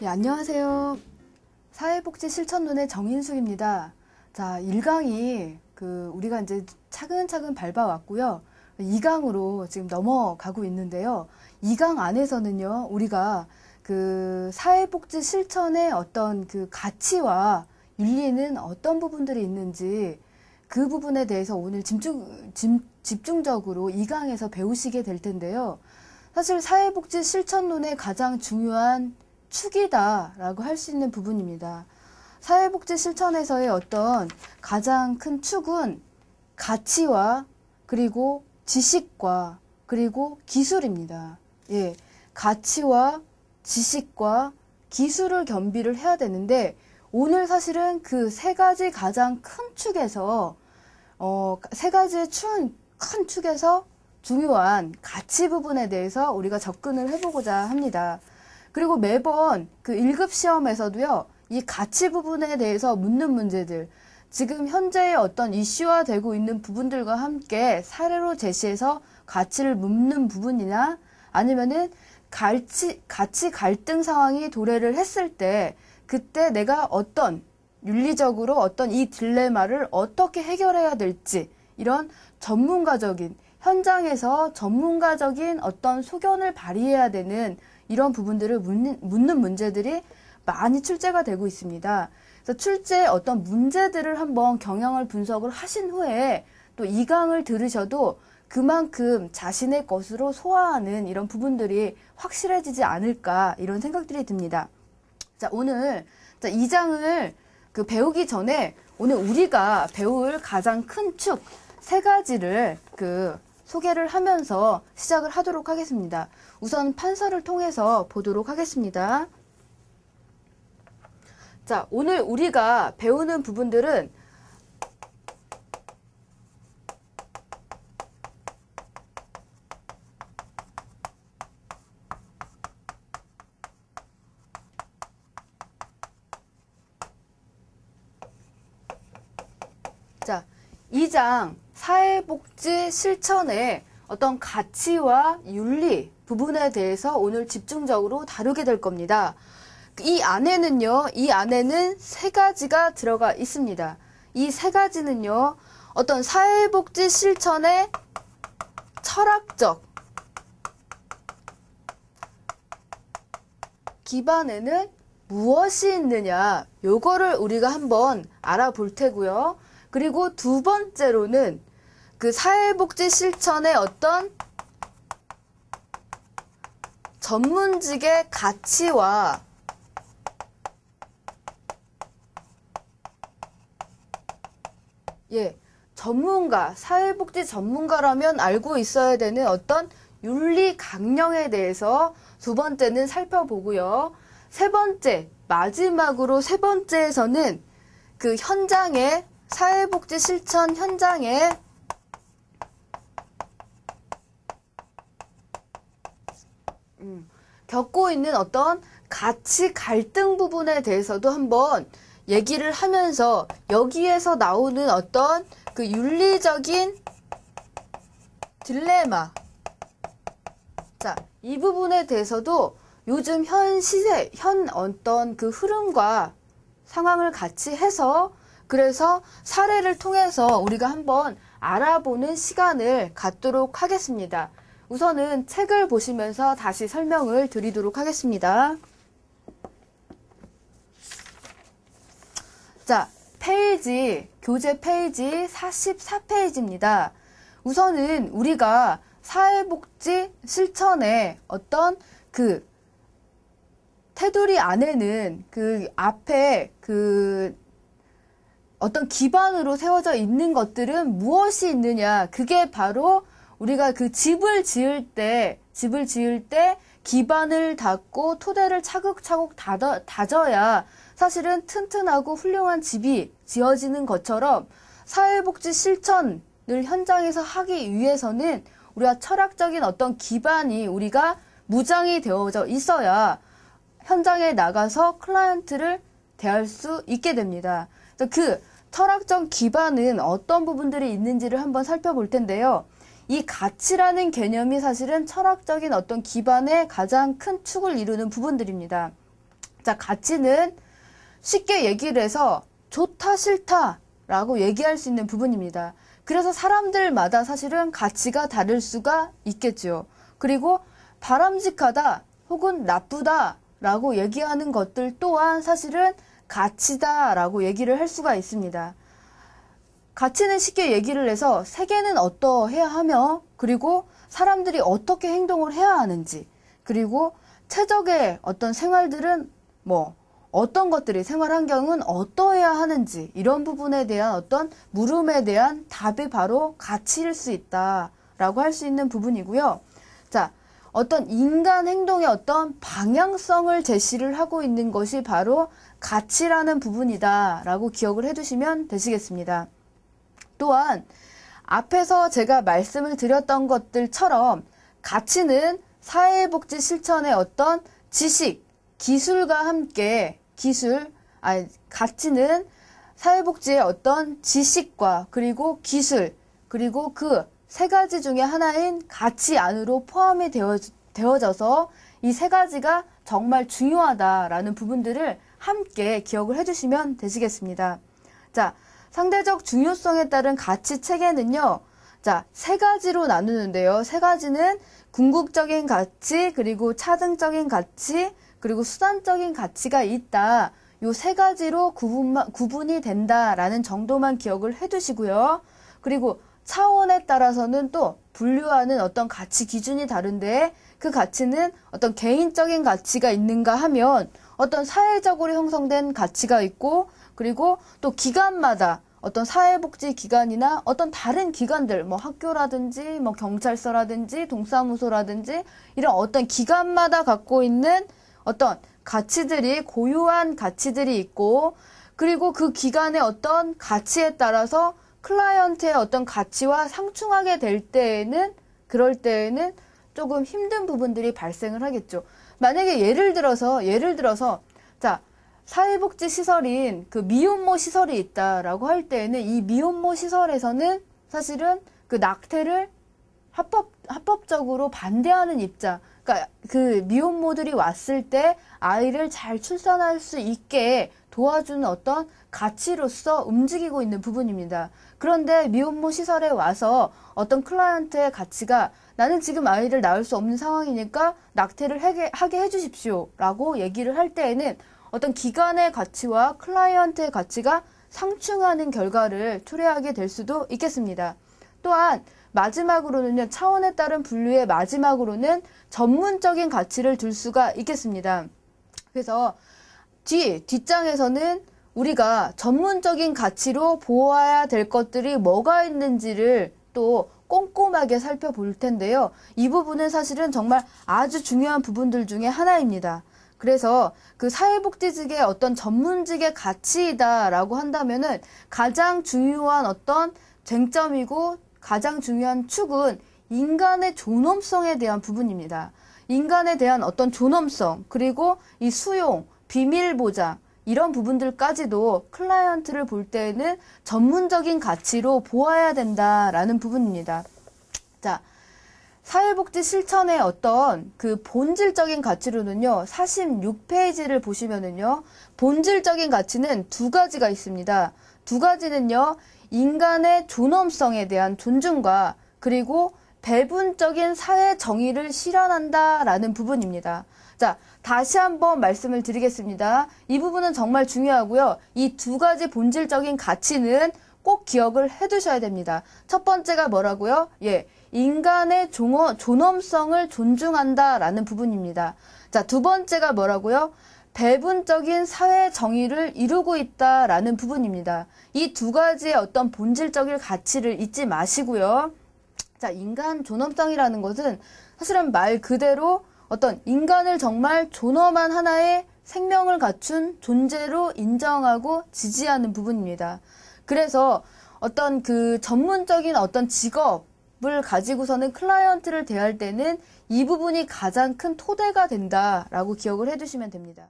네, 안녕하세요. 사회복지 실천론의 정인숙입니다. 자, 1강이 우리가 이제 차근차근 밟아왔고요. 2강으로 지금 넘어가고 있는데요. 2강 안에서는요, 우리가 사회복지 실천의 어떤 가치와 윤리는 어떤 부분들이 있는지 그 부분에 대해서 오늘 집중적으로 2강에서 배우시게 될 텐데요. 사실 사회복지 실천론의 가장 중요한 축이다라고 할 수 있는 부분입니다. 사회복지 실천에서의 어떤 가장 큰 축은 가치와 그리고 지식과 그리고 기술입니다. 예, 가치와 지식과 기술을 겸비를 해야 되는데 오늘 사실은 그 세 가지 가장 큰 축에서 세 가지의 큰 축에서 중요한 가치 부분에 대해서 우리가 접근을 해보고자 합니다. 그리고 매번 1급 시험에서도요, 이 가치 부분에 대해서 묻는 문제들, 지금 현재의 어떤 이슈화되고 있는 부분들과 함께 사례로 제시해서 가치를 묻는 부분이나 아니면은 가치 갈등 상황이 도래를 했을 때 그때 내가 어떤 윤리적으로 어떤 이 딜레마를 어떻게 해결해야 될지 이런 전문가적인 현장에서 전문가적인 어떤 소견을 발휘해야 되는 이런 부분들을 묻는 문제들이 많이 출제가 되고 있습니다. 그래서 출제의 어떤 문제들을 한번 경향을 분석을 하신 후에 또 2강을 들으셔도 그만큼 자신의 것으로 소화하는 이런 부분들이 확실해지지 않을까 이런 생각들이 듭니다. 자, 오늘 2장을 배우기 전에 오늘 우리가 배울 가장 큰 축 세 가지를 소개를 하면서 시작을 하도록 하겠습니다. 우선 판서를 통해서 보도록 하겠습니다. 자, 오늘 우리가 배우는 부분들은 자, 2장 사회복지 실천의 어떤 가치와 윤리 부분에 대해서 오늘 집중적으로 다루게 될 겁니다. 이 안에는 세 가지가 들어가 있습니다. 이 세 가지는요, 어떤 사회복지 실천의 철학적 기반에는 무엇이 있느냐, 요거를 우리가 한번 알아볼 테고요. 그리고 두 번째로는 사회복지 실천의 어떤 전문직의 가치와 사회복지 전문가라면 알고 있어야 되는 어떤 윤리 강령에 대해서 두 번째는 살펴보고요. 마지막으로 세 번째에서는 현장의 사회복지 실천 현장에 겪고 있는 어떤 가치 갈등 부분에 대해서도 한번 얘기를 하면서 여기에서 나오는 어떤 윤리적인 딜레마, 자, 이 부분에 대해서도 요즘 현 시세, 어떤 흐름과 상황을 같이 해서 그래서 사례를 통해서 우리가 한번 알아보는 시간을 갖도록 하겠습니다. 우선은 책을 보시면서 다시 설명을 드리도록 하겠습니다. 자, 교재 페이지 44페이지입니다. 우선은 우리가 사회복지 실천의 어떤 테두리 안에는 앞에 어떤 기반으로 세워져 있는 것들은 무엇이 있느냐, 그게 바로 우리가 집을 지을 때 기반을 닦고 토대를 차곡차곡 다져야 사실은 튼튼하고 훌륭한 집이 지어지는 것처럼 사회복지 실천을 현장에서 하기 위해서는 우리가 철학적인 어떤 기반이 우리가 무장이 되어져 있어야 현장에 나가서 클라이언트를 대할 수 있게 됩니다. 그래서 철학적 기반은 어떤 부분들이 있는지를 한번 살펴볼 텐데요. 이 가치라는 개념이 사실은 철학적인 어떤 기반의 가장 큰 축을 이루는 부분들입니다. 자, 가치는 쉽게 얘기를 해서 좋다, 싫다 라고 얘기할 수 있는 부분입니다. 그래서 사람들마다 사실은 가치가 다를 수가 있겠죠. 그리고 바람직하다 혹은 나쁘다 라고 얘기하는 것들 또한 사실은 가치다 라고 얘기를 할 수가 있습니다. 가치는 쉽게 얘기를 해서 세계는 어떠해야 하며, 그리고 사람들이 어떻게 행동을 해야 하는지, 그리고 최적의 어떤 생활들은 어떤 것들이, 생활 환경은 어떠해야 하는지, 이런 부분에 대한 어떤 물음에 대한 답이 바로 가치일 수 있다라고 할 수 있는 부분이고요. 자, 어떤 인간 행동의 어떤 방향성을 제시를 하고 있는 것이 바로 가치라는 부분이다라고 기억을 해두시면 되시겠습니다. 또한 앞에서 제가 말씀을 드렸던 것들처럼 가치는 사회복지 실천의 어떤 지식, 기술과 함께 가치는 사회복지의 어떤 지식과 그리고 기술, 그리고 그 세 가지 중에 하나인 가치 안으로 포함이 되어져서 이 세 가지가 정말 중요하다라는 부분들을 함께 기억을 해주시면 되시겠습니다. 자, 상대적 중요성에 따른 가치 체계는요, 자, 세 가지로 나누는데요. 세 가지는 궁극적인 가치, 그리고 차등적인 가치, 그리고 수단적인 가치가 있다. 요 세 가지로 구분이 된다라는 정도만 기억을 해두시고요. 그리고 차원에 따라서는 또 분류하는 어떤 가치 기준이 다른데, 그 가치는 어떤 개인적인 가치가 있는가 하면 어떤 사회적으로 형성된 가치가 있고, 그리고 또 기관마다 어떤 사회복지 기관이나 어떤 다른 기관들, 학교라든지 경찰서라든지 동사무소라든지 이런 어떤 기관마다 갖고 있는 어떤 가치들이, 고유한 가치들이 있고, 그리고 그 기관의 어떤 가치에 따라서 클라이언트의 어떤 가치와 상충하게 될 때에는, 그럴 때에는 조금 힘든 부분들이 발생을 하겠죠. 만약에 예를 들어서 자, 사회복지 시설인 그 미혼모 시설이 있다라고 할 때에는 이 미혼모 시설에서는 사실은 그 낙태를 합법적으로 반대하는 입장, 그러니까 그 미혼모들이 왔을 때 아이를 잘 출산할 수 있게 도와주는 어떤 가치로서 움직이고 있는 부분입니다. 그런데 미혼모 시설에 와서 어떤 클라이언트의 가치가, 나는 지금 아이를 낳을 수 없는 상황이니까 낙태를 하게 해주십시오 라고 얘기를 할 때에는 어떤 기관의 가치와 클라이언트의 가치가 상충하는 결과를 초래하게 될 수도 있겠습니다. 또한 마지막으로는요, 차원에 따른 분류의 마지막으로는 전문적인 가치를 둘 수가 있겠습니다. 그래서 뒷장에서는 우리가 전문적인 가치로 보아야 될 것들이 뭐가 있는지를 또 꼼꼼하게 살펴볼 텐데요. 이 부분은 사실은 정말 아주 중요한 부분들 중에 하나입니다. 그래서 그 사회복지직의 어떤 전문직의 가치이다라고 한다면은 가장 중요한 어떤 쟁점이고 가장 중요한 축은 인간의 존엄성에 대한 부분입니다. 인간에 대한 어떤 존엄성, 그리고 이 수용, 비밀 보장, 이런 부분들까지도 클라이언트를 볼 때에는 전문적인 가치로 보아야 된다라는 부분입니다. 자, 사회복지 실천의 어떤 그 본질적인 가치로는요, 46페이지를 보시면은요, 본질적인 가치는 두 가지가 있습니다. 두 가지는요, 인간의 존엄성에 대한 존중과 그리고 배분적인 사회 정의를 실현한다라는 부분입니다. 자, 다시 한번 말씀을 드리겠습니다. 이 부분은 정말 중요하고요. 이 두 가지 본질적인 가치는 꼭 기억을 해두셔야 됩니다. 첫 번째가 뭐라고요? 인간의 존엄성을 존중한다라는 부분입니다. 자, 두 번째가 뭐라고요? 배분적인 사회 정의를 이루고 있다라는 부분입니다. 이 두 가지의 어떤 본질적인 가치를 잊지 마시고요. 자, 인간 존엄성이라는 것은 사실은 말 그대로 어떤 인간을 정말 존엄한 하나의 생명을 갖춘 존재로 인정하고 지지하는 부분입니다. 그래서 어떤 그 전문적인 어떤 직업을 가지고서는 클라이언트를 대할 때는 이 부분이 가장 큰 토대가 된다라고 기억을 해두시면 됩니다.